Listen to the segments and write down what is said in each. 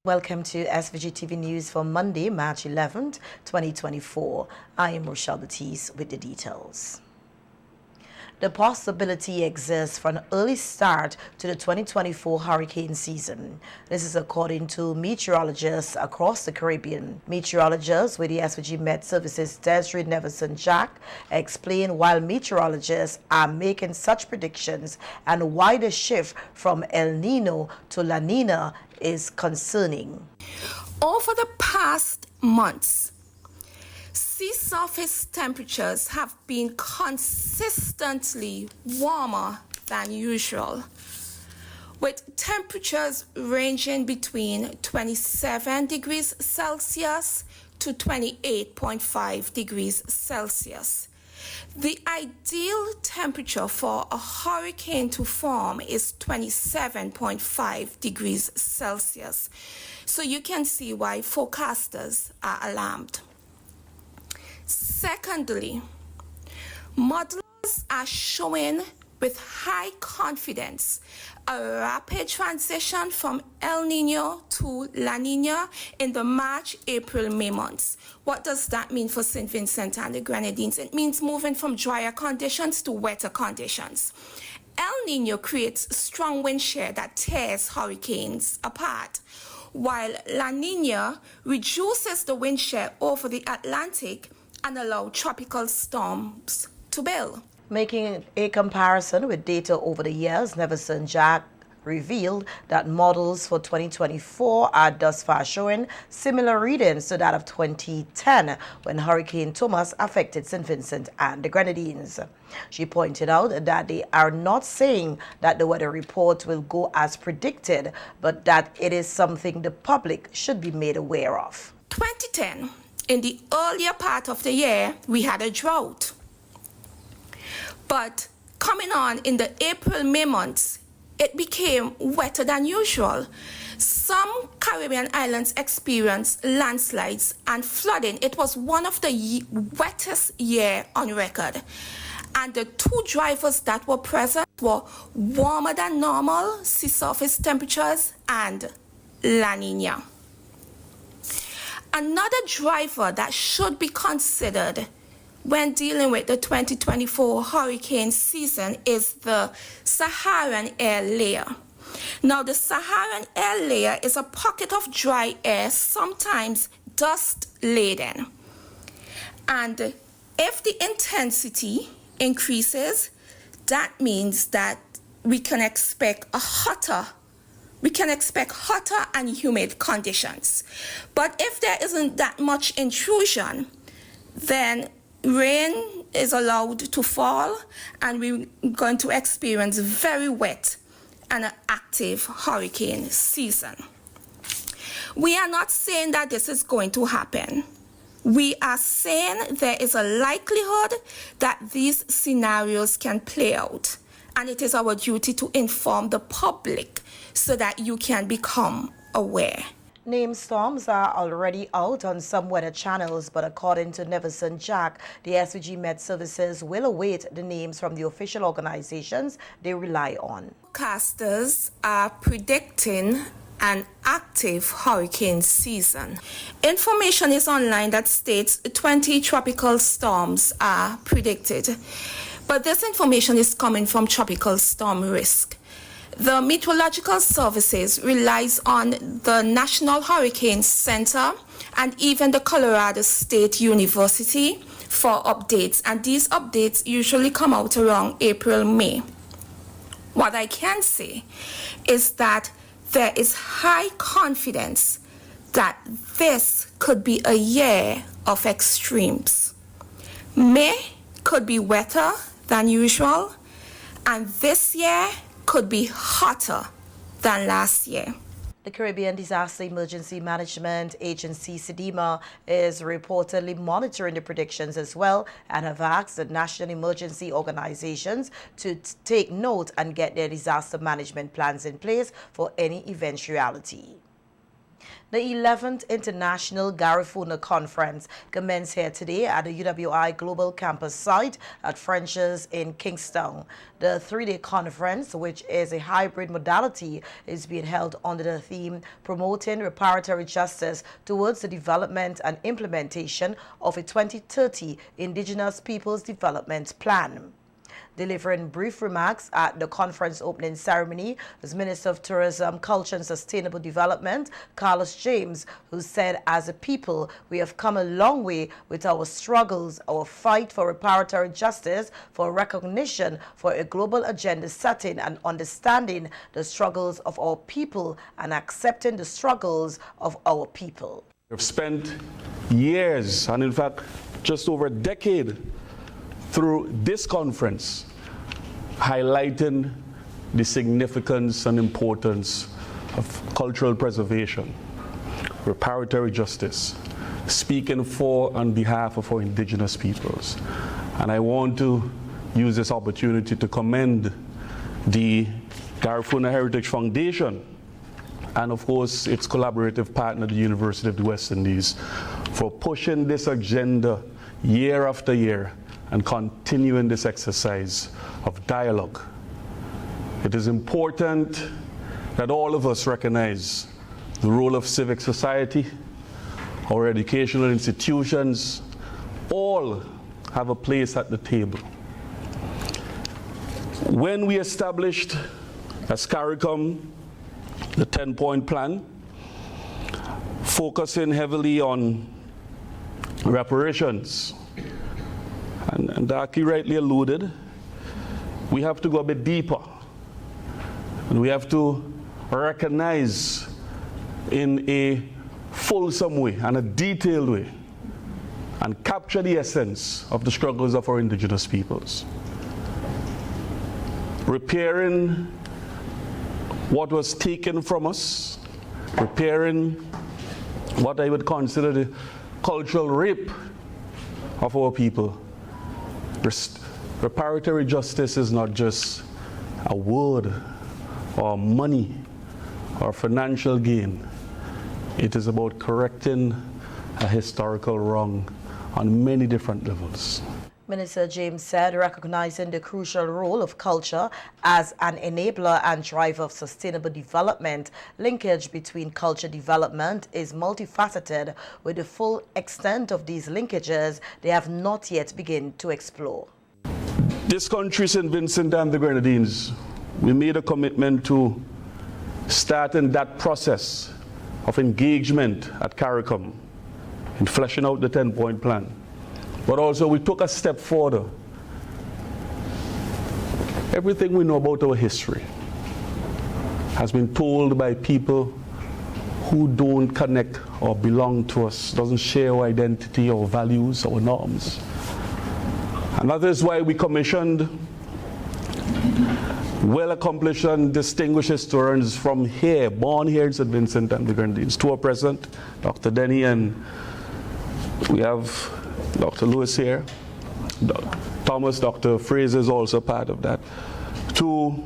Welcome to SVG-TV News for Monday, March 11th, 2024. I am Rochelle Batiste with the details. The possibility exists for an early start to the 2024 hurricane season. This is according to meteorologists across the Caribbean. Meteorologists with the SVG Met Services Desiree Neverson-Jack explain while meteorologists are making such predictions and why the shift from El Nino to La Nina is concerning. Over the past months, sea surface temperatures have been consistently warmer than usual, with temperatures ranging between 27 degrees Celsius to 28.5 degrees Celsius. The ideal temperature for a hurricane to form is 27.5 degrees Celsius. So you can see why forecasters are alarmed. Secondly, modelers are showing with high confidence a rapid transition from El Nino to La Nina in the March-April-May months. What does that mean for St. Vincent and the Grenadines? It means moving from drier conditions to wetter conditions. El Nino creates strong wind shear that tears hurricanes apart, while La Nina reduces the wind shear over the Atlantic and allow tropical storms to build. Making a comparison with data over the years, Neverson-Jack revealed that models for 2024 are thus far showing similar readings to that of 2010 when Hurricane Thomas affected St. Vincent and the Grenadines. She pointed out that they are not saying that the weather report will go as predicted, but that it is something the public should be made aware of. 2010, in the earlier part of the year, we had a drought. But coming on in the April-May months, it became wetter than usual. Some Caribbean islands experienced landslides and flooding. It was one of the wettest years on record. And the two drivers that were present were warmer than normal sea surface temperatures and La Nina. Another driver that should be considered when dealing with the 2024 hurricane season is the Saharan air layer. Now, the Saharan air layer is a pocket of dry air, sometimes dust-laden. And if the intensity increases, that means that we can expect hotter and humid conditions. But if there isn't that much intrusion, then rain is allowed to fall, and we're going to experience very wet and active hurricane season. We are not saying that this is going to happen. We are saying there is a likelihood that these scenarios can play out, and it is our duty to inform the public so that you can become aware. Named storms are already out on some weather channels, but according to Neverson-Jack, the SVG Met Services will await the names from the official organizations they rely on. Forecasters are predicting an active hurricane season. Information is online that states 20 tropical storms are predicted, but this information is coming from Tropical Storm Risk. The Meteorological Services relies on the National Hurricane Center and even the Colorado State University for updates, and these updates usually come out around April-May. What I can say is that there is high confidence that this could be a year of extremes. May could be wetter than usual, and this year could be hotter than last year. The Caribbean Disaster Emergency Management Agency, CDEMA, is reportedly monitoring the predictions as well and have asked the national emergency organizations to take note and get their disaster management plans in place for any eventuality. The 11th International Garifuna Conference commenced here today at the UWI Global Campus site at French's in Kingston. The three-day conference, which is a hybrid modality, is being held under the theme Promoting Reparatory Justice Towards the Development and Implementation of a 2030 Indigenous Peoples Development Plan. Delivering brief remarks at the conference opening ceremony was Minister of Tourism, Culture and Sustainable Development, Carlos James, who said, as a people, we have come a long way with our struggles, our fight for reparatory justice, for recognition, for a global agenda setting and understanding the struggles of our people and accepting the struggles of our people. We've spent years, and in fact, just over a decade, through this conference, highlighting the significance and importance of cultural preservation, reparatory justice, speaking for and behalf of our indigenous peoples. And I want to use this opportunity to commend the Garifuna Heritage Foundation and of course its collaborative partner, the University of the West Indies, for pushing this agenda year after year and continuing this exercise of dialogue. It is important that all of us recognize the role of civic society, our educational institutions, all have a place at the table. When we established as CARICOM the 10-point plan, focusing heavily on reparations, and Daki rightly alluded, we have to go a bit deeper. And we have to recognize in a fulsome way and a detailed way and capture the essence of the struggles of our indigenous peoples. Repairing what was taken from us, repairing what I would consider the cultural rape of our people. Reparatory justice is not just a word or money or financial gain. It is about correcting a historical wrong on many different levels. Minister James said, recognizing the crucial role of culture as an enabler and driver of sustainable development, linkage between culture development is multifaceted. With the full extent of these linkages, they have not yet begun to explore. This country, St. Vincent and the Grenadines, we made a commitment to starting that process of engagement at CARICOM in fleshing out the 10-point plan. But also we took a step further. Everything we know about our history has been told by people who don't connect or belong to us, doesn't share our identity, our values, our norms. And that is why we commissioned well-accomplished and distinguished historians from here, born here in St. Vincent and the Grenadines. Two are present, Dr. Denny, and we have Dr. Lewis here. Thomas, Dr. Fraser is also part of that. To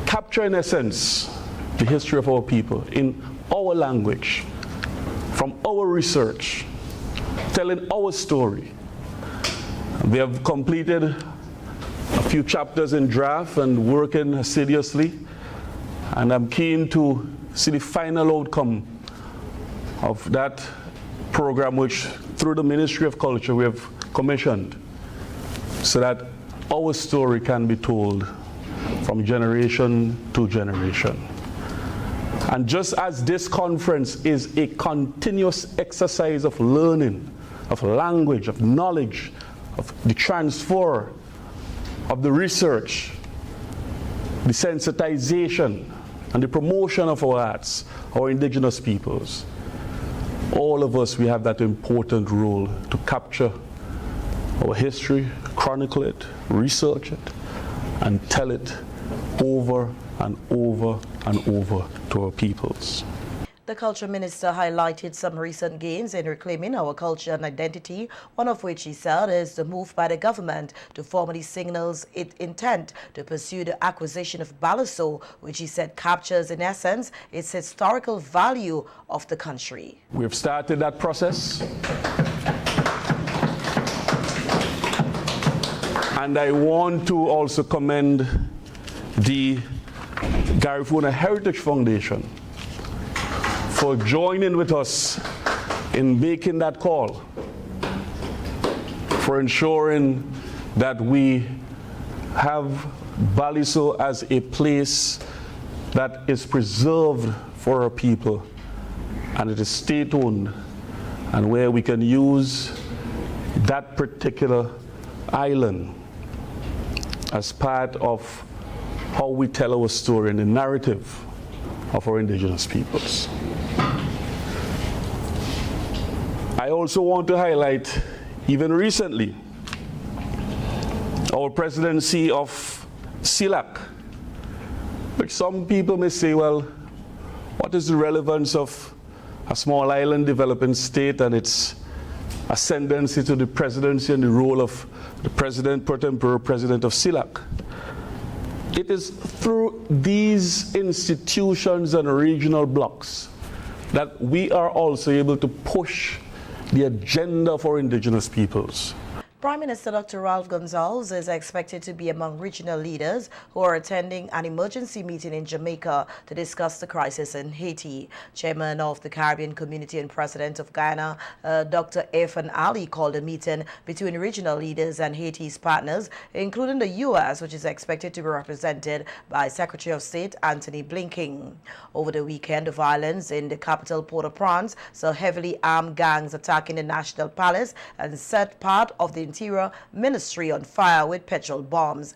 capture, in essence, the history of our people in our language, from our research, telling our story. We have completed a few chapters in draft and working assiduously, and I'm keen to see the final outcome of that program, which through the Ministry of Culture we have commissioned, so that our story can be told from generation to generation. And just as this conference is a continuous exercise of learning, of language, of knowledge, of the transfer of the research, the sensitization and the promotion of our arts, our indigenous peoples, all of us, we have that important role to capture our history, chronicle it, research it, and tell it over and over and over to our peoples. The Culture Minister highlighted some recent gains in reclaiming our culture and identity, one of which he said is the move by the government to formally signals its intent to pursue the acquisition of Balaso, which he said captures in essence its historical value of the country. We've started that process. And I want to also commend the Garifuna Heritage Foundation for joining with us in making that call, for ensuring that we have Baliso as a place that is preserved for our people, and it is state-owned, and where we can use that particular island as part of how we tell our story and the narrative of our indigenous peoples. I also want to highlight, even recently, our presidency of CELAC, which some people may say, well, what is the relevance of a small island developing state and its ascendancy to the presidency and the role of the president, pro tempore president of CELAC? It is through these institutions and regional blocks that we are also able to push the agenda for indigenous peoples. Prime Minister Dr. Ralph Gonsalves is expected to be among regional leaders who are attending an emergency meeting in Jamaica to discuss the crisis in Haiti. Chairman of the Caribbean Community and President of Guyana, Dr. Irfan Ali, called a meeting between regional leaders and Haiti's partners, including the U.S., which is expected to be represented by Secretary of State Antony Blinken. Over the weekend, the violence in the capital Port-au-Prince saw heavily armed gangs attacking the National Palace and set part of the Interior Ministry on fire with petrol bombs.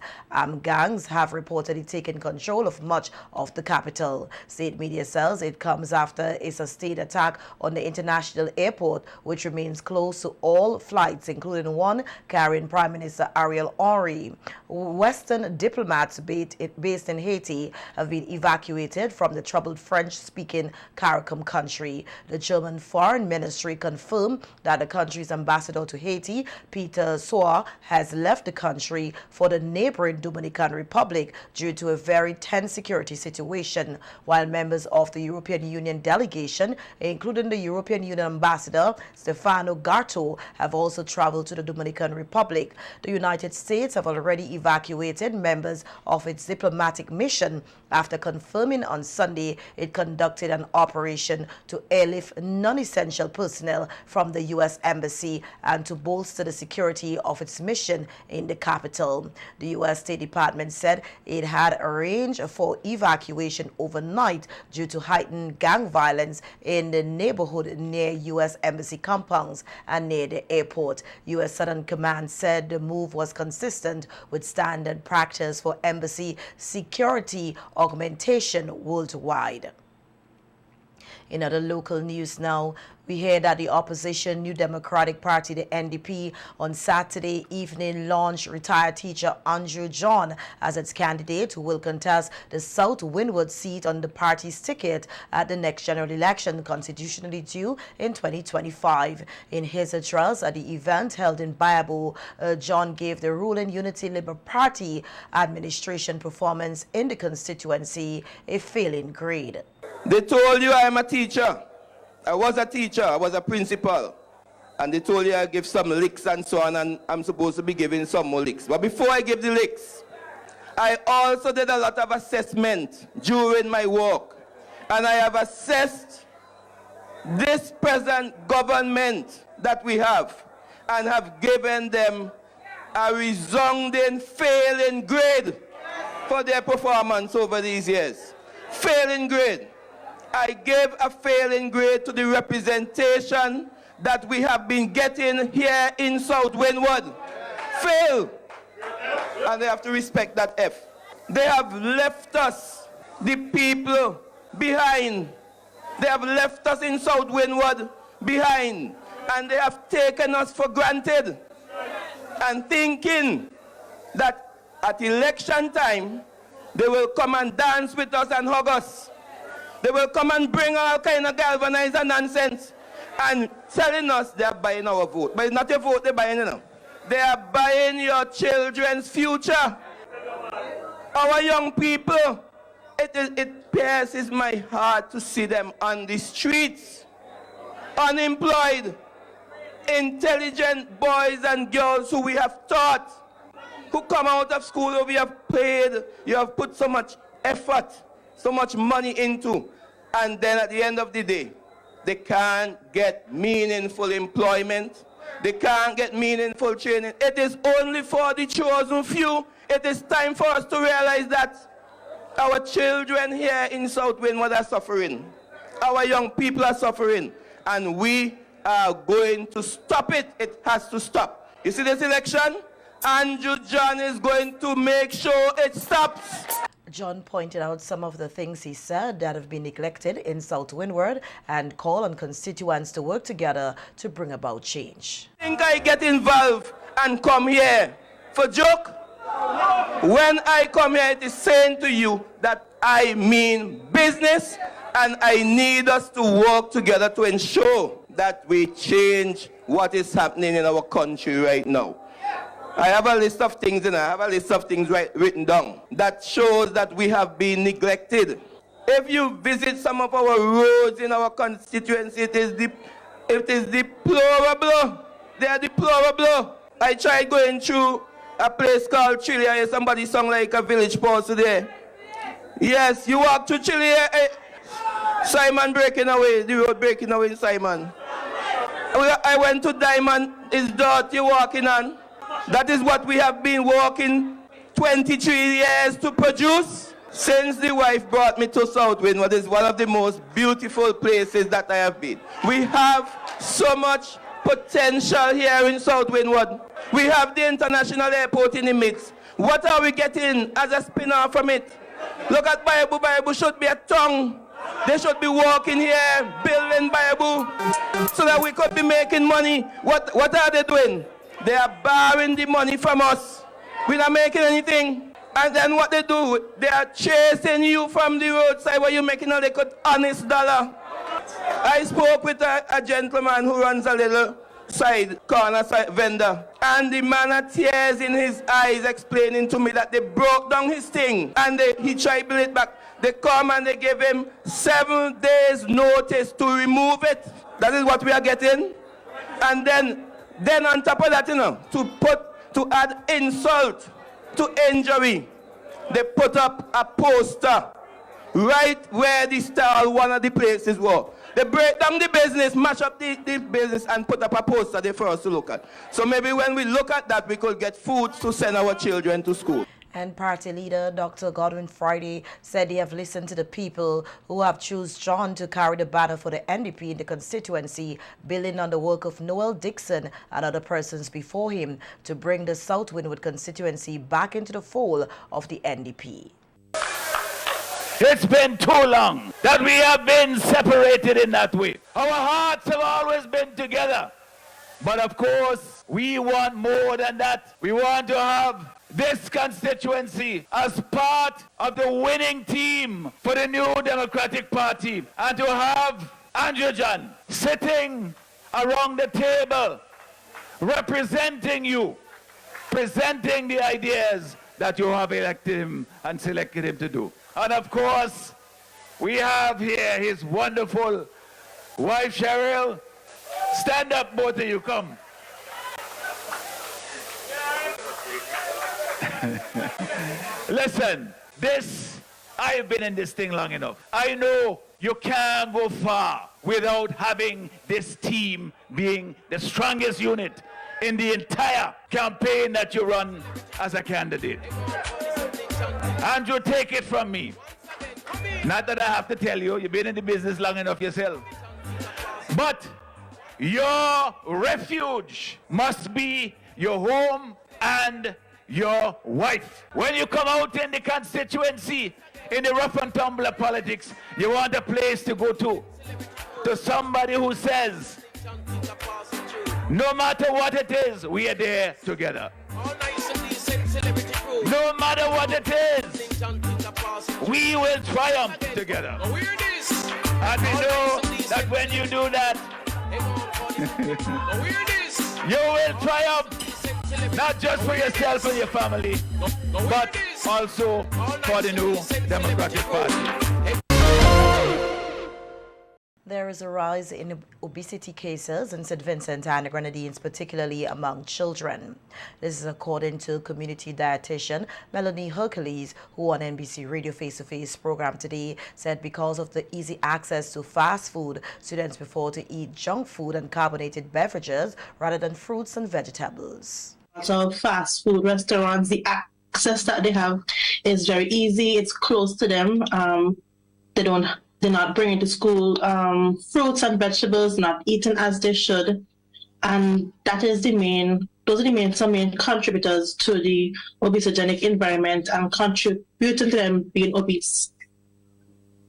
Gangs have reportedly taken control of much of the capital. State media says it comes after a sustained attack on the international airport, which remains closed to all flights, including one carrying Prime Minister Ariel Henry. Western diplomats based in Haiti have been evacuated from the troubled French-speaking CARICOM country. The German Foreign Ministry confirmed that the country's ambassador to Haiti, Peter Soa, has left the country for the neighboring Dominican Republic due to a very tense security situation, while members of the European Union delegation, including the European Union Ambassador Stefano Gatto, have also traveled to the Dominican Republic. The United States have already evacuated members of its diplomatic mission after confirming on Sunday it conducted an operation to airlift non-essential personnel from the U.S. Embassy and to bolster the security of its mission in the capital. The U.S. State Department said it had arranged for evacuation overnight due to heightened gang violence in the neighborhood near U.S. Embassy compounds and near the airport. U.S. Southern Command said the move was consistent with standard practice for embassy security augmentation worldwide. In other local news now, we hear that the opposition New Democratic Party, the NDP, on Saturday evening launched retired teacher Andrew John as its candidate who will contest the South Windward seat on the party's ticket at the next general election, constitutionally due in 2025. In his address at the event held in Bayabo, John gave the ruling Unity Labour Party administration performance in the constituency a failing grade. They told you I'm a teacher. I was a teacher, I was a principal. And they told you I give some licks and so on, and I'm supposed to be giving some more licks. But before I give the licks, I also did a lot of assessment during my work. And I have assessed this present government that we have and have given them a resounding failing grade for their performance over these years. Failing grade. I gave a failing grade to the representation that we have been getting here in South Windward. Fail. And they have to respect that F. They have left us, the people, behind. They have left us in South Windward behind. And they have taken us for granted. And thinking that at election time, they will come and dance with us and hug us. They will come and bring all kind of galvanizer nonsense and telling us they are buying our vote. But it's not your vote they're buying, you know. They are buying your children's future. Our young people, it pierces my heart to see them on the streets, unemployed, intelligent boys and girls who we have taught, who come out of school who we have paid, you have put so much effort, so much money into, and then at the end of the day, they can't get meaningful employment, they can't get meaningful training. It is only for the chosen few. It is time for us to realize that our children here in South Windward are suffering. Our young people are suffering, and we are going to stop it. It has to stop. You see this election? Andrew John is going to make sure it stops. John pointed out some of the things he said that have been neglected in South Windward and called on constituents to work together to bring about change. I think I get involved and come here for joke. When I come here, it is saying to you that I mean business, and I need us to work together to ensure that we change what is happening in our country right now. I have a list of things, and I have a list of things written down that shows that we have been neglected. If you visit some of our roads in our constituency, it is deplorable. They are deplorable. I tried going through a place called Chile. I hear somebody sung like a village pause today. Yes, you walk to Chile, Simon breaking away, the road breaking away in Simon. I went to Diamond, it's dirty walking on. That is what we have been working 23 years to produce. Since the wife brought me to South Windward, is one of the most beautiful places that I have been. We have so much potential here in South Windward. We have the international airport in the midst. What are we getting as a spin-off from it? Look at Bible. Bible should be a tongue. They should be walking here, building Bible, so that we could be making money. What are they doing? They are borrowing the money from us. We're not making anything. And then what they do, they are chasing you from the roadside where you're making a little honest dollar. I spoke with a gentleman who runs a little corner vendor, and the man had tears in his eyes explaining to me that they broke down his thing and he tried to build it back. They come and they give him 7 days notice to remove it. That is what we are getting. And then on top of that, you know, to add insult to injury, they put up a poster right where the stall, one of the places were. They break down the business, mash up the business, and put up a poster there for us to look at. So maybe when we look at that, we could get food to send our children to school. And party leader Dr. Godwin Friday said they have listened to the people who have chosen John to carry the banner for the NDP in the constituency, building on the work of Noel Dixon and other persons before him to bring the South Windward constituency back into the fold of the NDP. It's been too long that we have been separated in that way. Our hearts have always been together. But of course, we want more than that. We want to have this constituency as part of the winning team for the New Democratic Party, and to have Andrew John sitting around the table representing you, presenting the ideas that you have elected him and selected him to do. And of course, we have here his wonderful wife, Cheryl. Stand up, both of you, come. Listen, I've been in this thing long enough. I know you can't go far without having this team being the strongest unit in the entire campaign that you run as a candidate. Andrew, take it from me. Not that I have to tell you, you've been in the business long enough yourself. But your refuge must be your home and your wife. When you come out in the constituency, in the rough and tumble of politics, you want a place to go to somebody who says, no matter what it is, we are there together. No matter what it is, we will triumph together. And we know that when you do that, you will triumph, not just for yourself and your family, but also for the new Democratic Party. There is a rise in obesity cases in St. Vincent and the Grenadines, particularly among children. This is according to community dietitian Melanie Hercules, who on NBC Radio Face-to-Face program today said because of the easy access to fast food, students prefer to eat junk food and carbonated beverages rather than fruits and vegetables. So fast food restaurants, the access that they have is very easy. It's close to them. They're not bringing to school fruits and vegetables, not eating as they should. And that is those are some main contributors to the obesogenic environment and contributing to them being obese.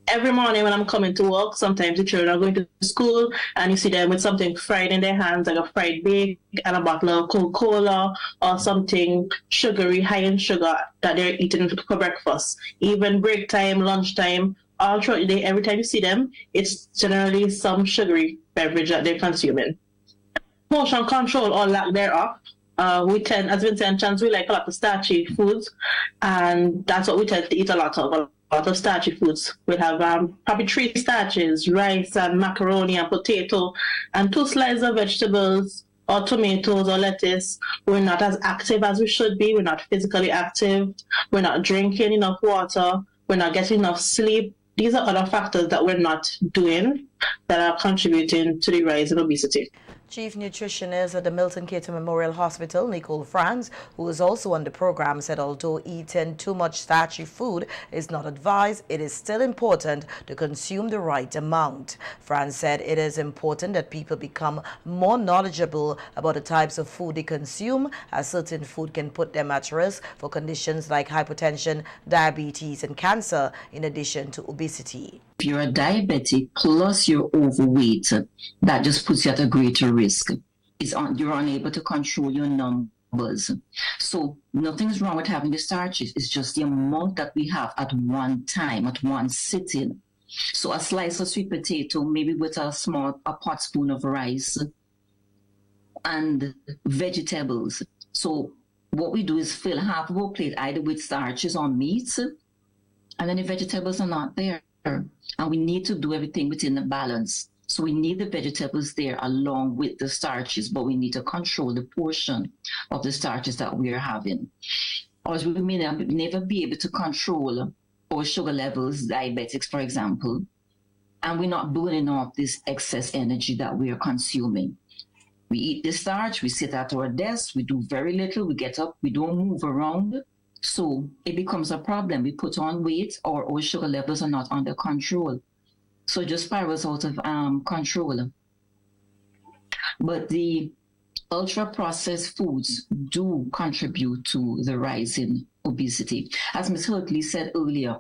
Every morning when I'm coming to work, sometimes the children are going to school and you see them with something fried in their hands, like a fried bake and a bottle of Coca-Cola or something sugary, high in sugar that they're eating for breakfast. Even break time, lunchtime, all throughout the day, every time you see them, it's generally some sugary beverage that they're consuming. Portion control or lack thereof. We tend, as Vincentians, we like a lot of starchy foods, and that's what we tend to eat a lot of starchy foods. We'll have probably 3 starches, rice and macaroni and potato, and 2 slices of vegetables or tomatoes or lettuce. We're not as active as we should be. We're not physically active. We're not drinking enough water. We're not getting enough sleep. These are other factors that we're not doing that are contributing to the rise in obesity. Chief nutritionist at the Milton Cater Memorial Hospital, Nicole Franz, who is also on the program, said although eating too much starchy food is not advised, it is still important to consume the right amount. Franz said it is important that people become more knowledgeable about the types of food they consume, as certain food can put them at risk for conditions like hypertension, diabetes, and cancer, in addition to obesity. If you're a diabetic plus you're overweight, that just puts you at a greater risk. You're unable to control your numbers. So nothing's wrong with having the starches. It's just the amount that we have at one time, at one sitting. So a slice of sweet potato, maybe with a pot spoon of rice and vegetables. So what we do is fill half of our plate either with starches or meats, and then the vegetables are not there. And we need to do everything within the balance. So we need the vegetables there along with the starches, but we need to control the portion of the starches that we are having. Or we may never be able to control our sugar levels, diabetics, for example, and we're not burning off this excess energy that we are consuming. We eat the starch, we sit at our desk, we do very little, we get up, we don't move around. So it becomes a problem. We put on weight or our sugar levels are not under control. So it just spirals out of control. But the ultra-processed foods do contribute to the rise in obesity. As Ms. Hercules said earlier,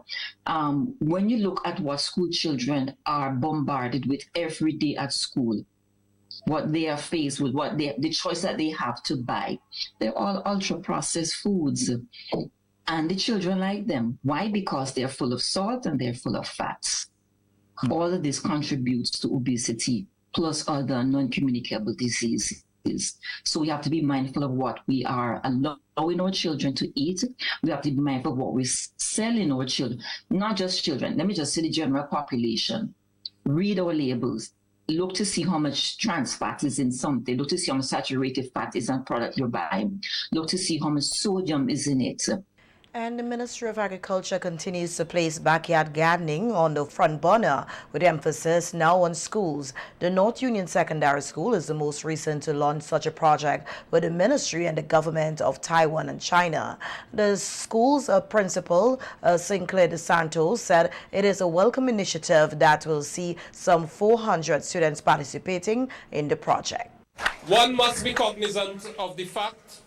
when you look at what school children are bombarded with every day at school, what they are faced with, the choice that they have to buy, they're all ultra-processed foods. And the children like them. Why? Because they're full of salt and they're full of fats. All of this contributes to obesity, plus other non-communicable diseases. So we have to be mindful of what we are allowing our children to eat. We have to be mindful of what we're selling our children, not just children. Let me just say the general population. Read our labels. Look to see how much trans fat is in something. Look to see how much saturated fat is in a product you're buying. Look to see how much sodium is in it. And the Ministry of Agriculture continues to place backyard gardening on the front burner, with emphasis now on schools. The North Union Secondary School is the most recent to launch such a project with the ministry and the government of Taiwan and China. The school's principal, Sinclair De Santos, said it is a welcome initiative that will see some 400 students participating in the project. One must be cognizant of the fact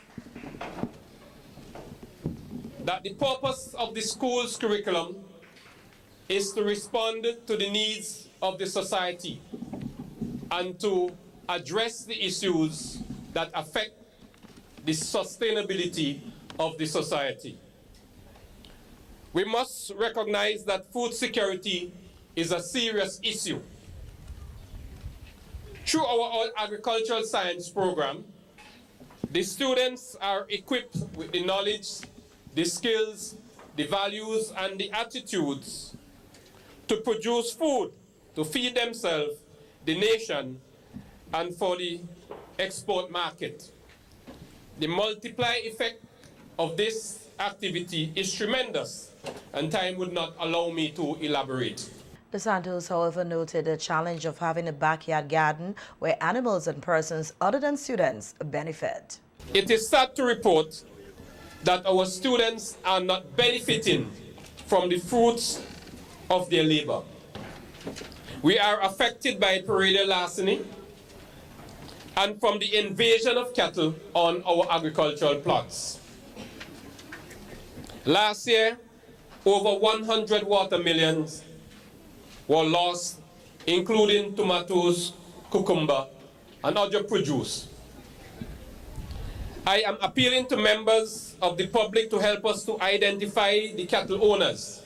that the purpose of the school's curriculum is to respond to the needs of the society and to address the issues that affect the sustainability of the society. We must recognize that food security is a serious issue. Through our agricultural science program, the students are equipped with the knowledge, the skills, the values, and the attitudes to produce food, to feed themselves, the nation, and for the export market. The multiply effect of this activity is tremendous, and time would not allow me to elaborate. DeSantos, however, noted the challenge of having a backyard garden where animals and persons other than students benefit. It is sad to report that our students are not benefiting from the fruits of their labor. We are affected by perennial larceny and from the invasion of cattle on our agricultural plots. Last year, over 100 watermelons were lost, including tomatoes, cucumber, and other produce. I am appealing to members of the public to help us to identify the cattle owners.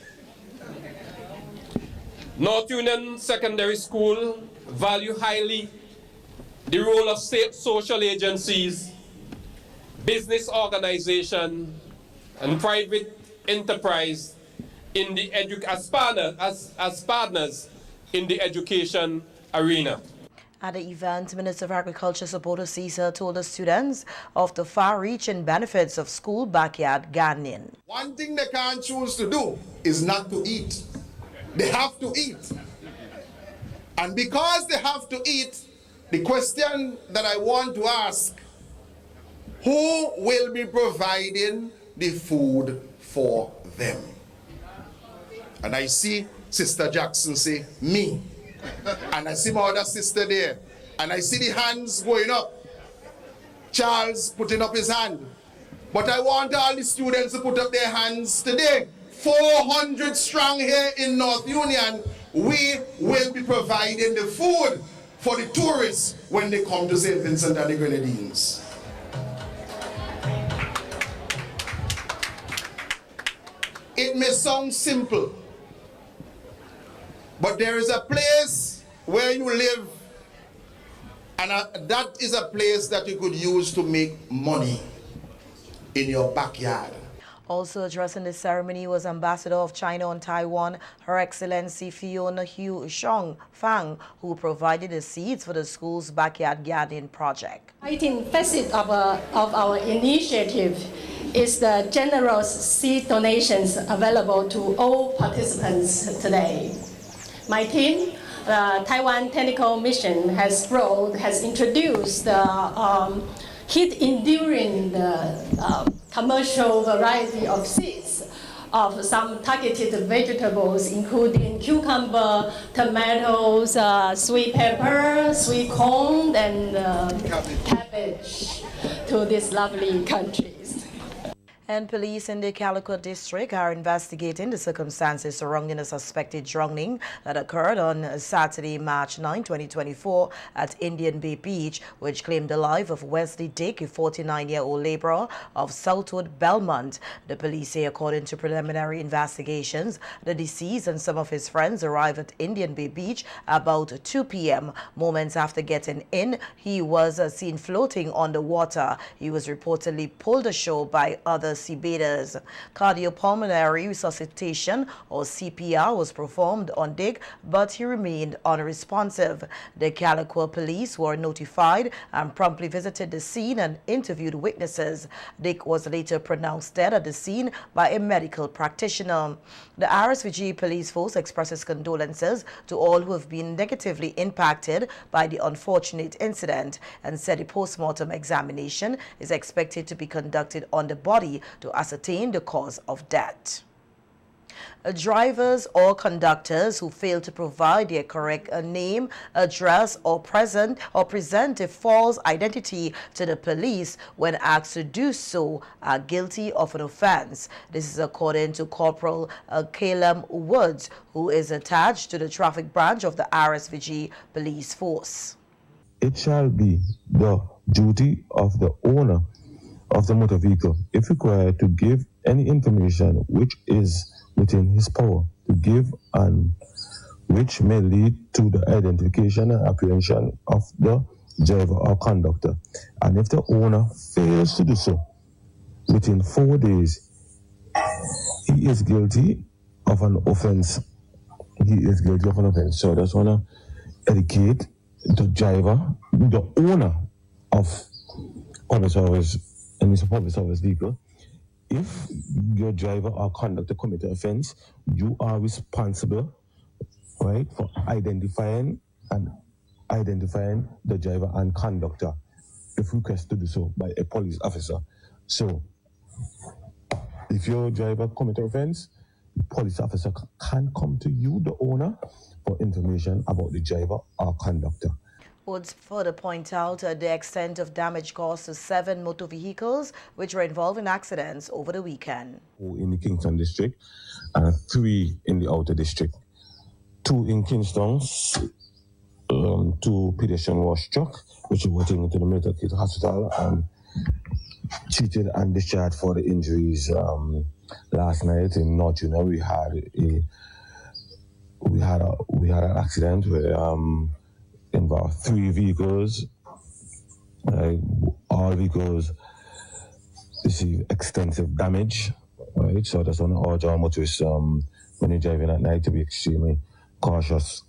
North Union Secondary School value highly the role of social agencies, business organization, and private enterprise in the as partners in the education arena. At the event, Minister of Agriculture Sapoto Caesar told the students of the far-reaching benefits of school backyard gardening. One thing they can't choose to do is not to eat. They have to eat. And because they have to eat, the question that I want to ask, who will be providing the food for them? And I see Sister Jackson say, me. And I see my other sister there. And I see the hands going up. Charles putting up his hand. But I want all the students to put up their hands today. 400 strong here in North Union. We will be providing the food for the tourists when they come to St. Vincent and the Grenadines. It may sound simple, but there is a place where you live, and that is a place that you could use to make money in your backyard. Also addressing the ceremony was Ambassador of China on Taiwan, Her Excellency Fiona Hu Shong Fang, who provided the seeds for the school's backyard gardening project. Exciting facet of our initiative is the generous seed donations available to all participants today. My team, the Taiwan Technical Mission, has introduced the heat-enduring commercial variety of seeds of some targeted vegetables, including cucumber, tomatoes, sweet pepper, sweet corn, and cabbage to these lovely countries. And police in the Calicut district are investigating the circumstances surrounding a suspected drowning that occurred on Saturday, March 9, 2024 at Indian Bay Beach, which claimed the life of Wesley Dick, a 49-year-old laborer of Southwood, Belmont. The police say, according to preliminary investigations, the deceased and some of his friends arrived at Indian Bay Beach about 2 p.m. Moments after getting in, he was seen floating on the water. He was reportedly pulled ashore by other seabathers. Cardiopulmonary resuscitation, or CPR, was performed on Dick, but he remained unresponsive. The Calicut police were notified and promptly visited the scene and interviewed witnesses. Dick was later pronounced dead at the scene by a medical practitioner. The RSVG police force expresses condolences to all who have been negatively impacted by the unfortunate incident and said a post-mortem examination is expected to be conducted on the body to ascertain the cause of death. Drivers or conductors who fail to provide their correct name, address, or present a false identity to the police when asked to do so are guilty of an offense. This is according to Corporal Caleb Woods, who is attached to the traffic branch of the RSVG police force. It shall be the duty of the owner of the motor vehicle, if required, to give any information which is within his power, to give and which may lead to the identification and apprehension of the driver or conductor. And if the owner fails to do so within 4 days, he is guilty of an offense. So I just want to educate the driver, the owner of public service, and it's a public service vehicle. If your driver or conductor commit an offense, you are responsible, right, for identifying the driver and conductor if requested to do so by a police officer. So if your driver commit an offense, the police officer can come to you, the owner, for information about the driver or conductor. Would further point out the extent of damage caused to 7 motor vehicles which were involved in accidents over the weekend. 4 in the Kingston district and 3 in the outer district. 2 in Kingston, 2 pedestrian wash truck, which were taken to the Military Hospital and treated and discharged for the injuries. Last night in North Junior, we had an accident where involved 3 vehicles. All vehicles received extensive damage. Right, so that's on all our motorists when you're driving at night to be extremely cautious.